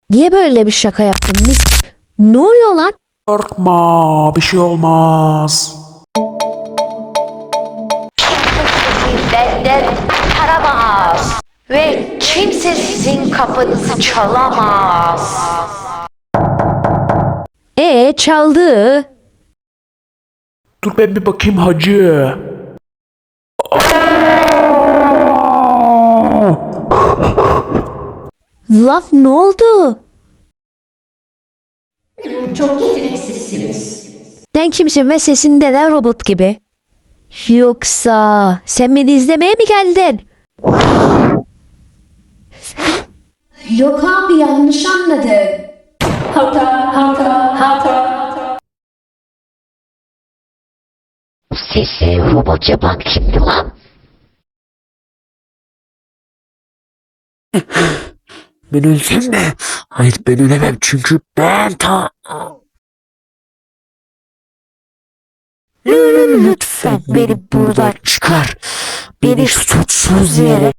Niye böyle bir şaka yaptın? Ne oluyor lan? Korkma, bir şey olmaz. Sizi benden kurtaramaz ve kimse sizin kapınızı çalamaz. Çaldı. Dur ben bir bakayım hacı. Laf ne oldu? Çok yeteneksizsiniz. Sen kimsin ve sesin neden robot gibi? Yoksa sen beni izlemeye mi geldin? Yok abi, yanlış anladın. Hata. Sesi robot yapan kimdi lan? Ben ölsem mi? Hayır ben ölemem çünkü ben Lütfen beni buradan çıkar. Beni suçsuz yere.